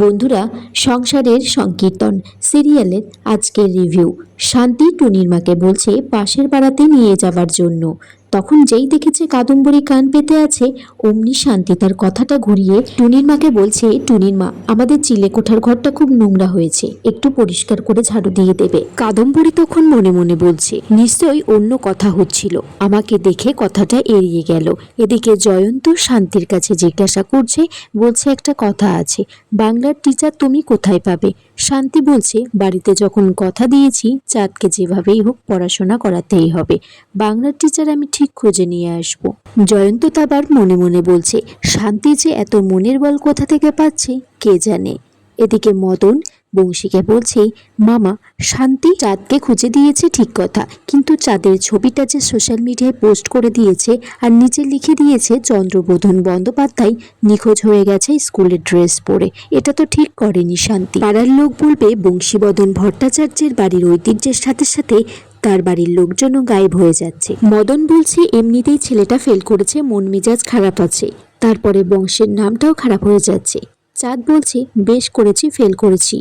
বন্ধুরা, সংসারের সংকীর্তন সিরিয়ালের আজকের রিভিউ। শান্তি টুনির মাকে বলছে পাশের পাড়াতে নিয়ে যাবার জন্য। তখন যেই দেখেছে কাদম্বরী কান পেতে আছে, অমনি শান্তি তার কথাটা ঘুরিয়ে টুনির মাকে বলছে, টুনির মা, আমাদের চিলেকোঠার ঘরটা খুব নোংরা হয়েছে, একটু পরিষ্কার করে ঝাড়ু দিয়ে দেবে। কাদম্বরী তখন মনে মনে বলছে, নিশ্চয়ই অন্য কথা হচ্ছিল, আমাকে দেখে কথাটা এড়িয়ে গেল। এদিকে জয়ন্ত শান্তির কাছে জিজ্ঞাসা করছে, বলছে একটা কথা আছে, বাংলার টিচার তুমি কোথায় পাবে? শান্তি বলছে, বাড়িতে যখন কথা দিয়েছি চাঁদকে যেভাবেই হোক পড়াশোনা করাতেই হবে, বাংলার টিচার আমি ঠিক খুঁজে নিয়ে আসব। জয়ন্ত আবার মনে মনে বলছে, শান্তি যে এত মনের বল কোথা থেকে পাচ্ছে কে জানে। এদিকে মদন বংশীকে বলছে, মামা, শান্তি চাঁদকে খুঁজে দিয়েছে ঠিক কথা, কিন্তু চাঁদের ছবিটা যে সোশ্যাল মিডিয়ায় পোস্ট করে দিয়েছে আর নিচে লিখে দিয়েছে চন্দ্রবোধন বন্দ্যোপাধ্যায় নিখোঁজ হয়ে গেছে স্কুলের ড্রেস পরে, এটা তো ঠিক করেনি শান্তি। পাড়ার লোক বলবে বংশীবদন ভট্টাচার্যের বাড়ির ঐতিহ্যের সাথে সাথে তার বাড়ির লোকজনও গায়েব হয়ে যাচ্ছে। মদন বলছে, এমনিতেই ছেলেটা ফেল করেছে, মন মেজাজ খারাপ আছে, তারপরে বংশের নামটাও খারাপ হয়ে যাচ্ছে। চাঁদ বলছে, বেশ করেছি, ফেল করেছি,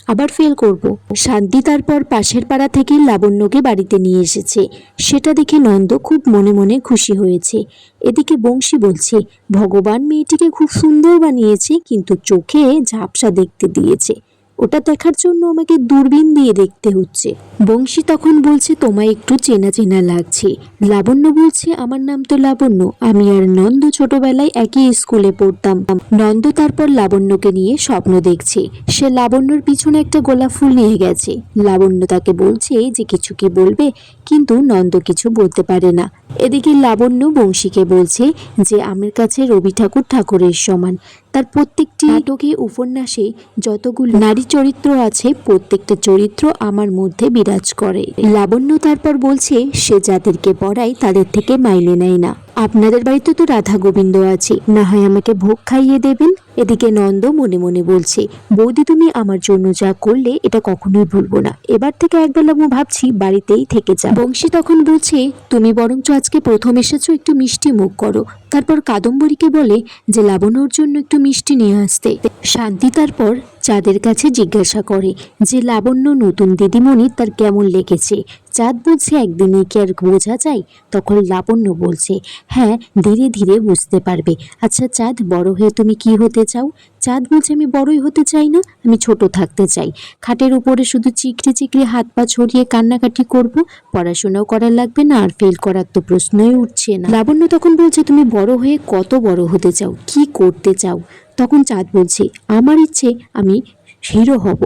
আবার ফেল করব। শান্তি তারপর পাশের পাড়া থেকে লাবণ্যকে বাড়িতে নিয়ে এসেছে, সেটা দেখে নন্দ খুব মনে মনে খুশি হয়েছে। এদিকে বংশী বলছে, ভগবান মেয়েটিকে খুব সুন্দর বানিয়েছে, কিন্তু চোখে ঝাপসা দেখতে দিয়েছে, ওটা দেখার জন্য আমাকে দূরবীন দিয়ে দেখতে হচ্ছে। বংশী তখন বলছে, তোমায় একটু চেনা চেনা লাগছে। লাবণ্য বলছে, আমার নাম তো লাবণ্য, আমি আর নন্দ ছোটবেলায় একই স্কুলে পড়তাম। নন্দ তারপর লাবণ্যকে নিয়ে স্বপ্ন দেখছে, সে লাবণ্যর পিছনে একটা গোলাপ ফুল নিয়ে গেছে। লাবণ্য তাকে বলছে যে কিছু কি বলবে, কিন্তু নন্দ কিছু বলতে পারে না। এদিকে লাবণ্য বংশীকে বলছে যে আমার কাছে রবি ঠাকুর ঠাকুরের সমান, তার প্রত্যেকটি নাটকে উপন্যাসে যতগুলো নারী চরিত্র আছে প্রত্যেকটা চরিত্র আমার মধ্যে বিরাজ করে। লাবণ্য তারপর বলছে, সে যাদেরকে পড়ায় তাদের থেকে মাইনে নেয় না। আপনাদের বাড়িতে তো রাধা গোবিন্দ আছে, না হয় আমাকে ভোগ খাইয়ে দেবেন। এদিকে নন্দ মনে মনে বলছে, বৌদি তুমি আমার জন্য যা করলে এটা কখনোই ভুলবো না, এবার থেকে একবেলা ভাবছি বাড়িতেই থেকে যা। বংশী তখন বলছে, তুমি বরঞ্চ আজকে প্রথম এসেছো, একটু মিষ্টি মুখ করো। তারপর কাদম্বরীকে বলে যে লাবণ্যর জন্য একটু মিষ্টি নিয়ে আসতে। শান্তি তারপর চাঁদের কাছে জিজ্ঞাসা করে যে লাবণ্য নতুন দিদিমণি তার কেমন লেগেছে। চাঁদ বলছে, একদিনে কি আর বোঝা যায়? তখন লাবণ্য বলছে, হ্যাঁ, ধীরে ধীরে বুঝতে পারবে। আচ্ছা চাঁদ, বড় হয়ে তুমি কি হতে চাও? চাঁদ বলছে, আমি বড়ই হতে চাই না, আমি ছোট থাকতে চাই, খাটের উপরে শুধু চিকড়ে চিকড়ে হাত পা ছড়িয়ে কান্নাকাটি করব, পড়াশোনাও করার লাগবে না, আর ফেল করার তো প্রশ্নই উঠছে না। লাবণ্য তখন বলছে, তুমি বড় হয়ে কত বড় হতে চাও, কি করতে চাও? তখন চাঁদ বলছে, আমার ইচ্ছে আমি হিরো হব।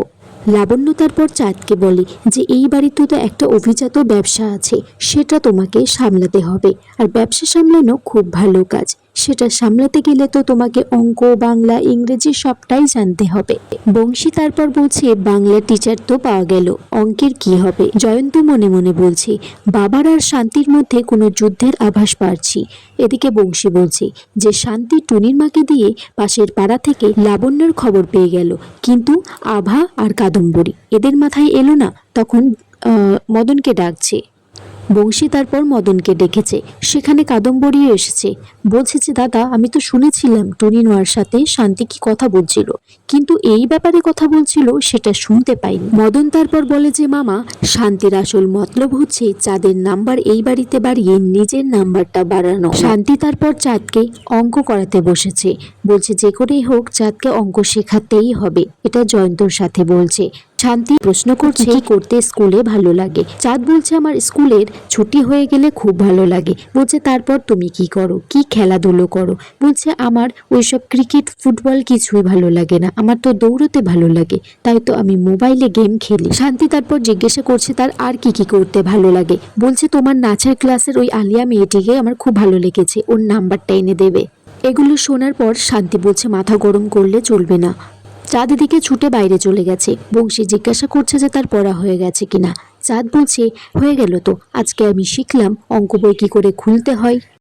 লাবণ্য তারপর চাঁদকে বলে যে এই বাড়িতে তো একটা অভিজাত ব্যবসা আছে, সেটা তোমাকে সামলাতে হবে, আর ব্যবসা সামলানো খুব ভালো কাজ, সেটা সামলাতে গেলে তো তোমাকে অঙ্ক, বাংলা, ইংরেজি সবটাই জানতে হবে। বংশী তারপর বলছে, বাংলা টিচার তো পাওয়া গেল, অঙ্কের কি হবে? জয়ন্ত মনে মনে বলছে, বাবার আর শান্তির মধ্যে কোনো যুদ্ধের আভাস পাচ্ছি। এদিকে বংশী বলছে যে শান্তি টুনির মাকে দিয়ে পাশের পাড়া থেকে লাবণ্যর খবর পেয়ে গেল, কিন্তু আভা আর কাদম্বরী এদের মাথায় এলো না। তখন মদনকে ডাকছে। বংশী তারপর মদনকে ডেকেছে, সেখানে কাদম্বরীও এসেছে। বলছে যে দাদা, আমি তো শুনেছিলাম টুনির মার সাথে শান্তি কি কথা বলছিল, কিন্তু এই ব্যাপারে কথা বলছিল সেটা শুনতে পাইনি। মদন তারপর বলে যে মামা, শান্তির আসল মতলব হচ্ছে চাঁদের নাম্বার এই বাড়িতে বাড়িয়ে নিজের নাম্বারটা বাড়ানো। শান্তি তারপর চাঁদকে অঙ্ক করাতে বসেছে, বলছে যে করেই হোক চাঁদকে অঙ্ক শেখাতেই হবে, এটা জয়ন্তর সাথে বলছে। শান্তি প্রশ্ন করছে, কি করতে স্কুলে ভালো লাগে? চাঁদ বলছে, আমার স্কুলের ছুটি হয়ে গেলে খুব ভালো লাগে। বলছে, তারপর তুমি কি করো, কি খেলাধুলো করো? বলছে, আমার ওইসব ক্রিকেট, ফুটবল কিছুই ভালো লাগে না, আমার তো দৌড়তে ভালো লাগে, তাই তো আমি মোবাইলে গেম খেলি। শান্তি তারপর জিজ্ঞাসা করছে তার আর কি কি করতে ভালো লাগে। বলছে, তোমার নাচের ক্লাসের ওই আলিয়া মেয়েটিকে আমার খুব ভালো লেগেছে, ওর নাম্বারটা এনে দেবে। এগুলো শোনার পর শান্তি বলছে, মাথা গরম করলে চলবে না। চাঁদ এদিকে ছুটে বাইরে চলে গেছে। বংশী জিজ্ঞাসা করছে যে তার পড়া হয়ে গেছে কিনা। চাঁদ বলছে, হয়ে গেল তো, আজকে আমি শিখলাম অঙ্ক বই কি করে খুলতে হয়।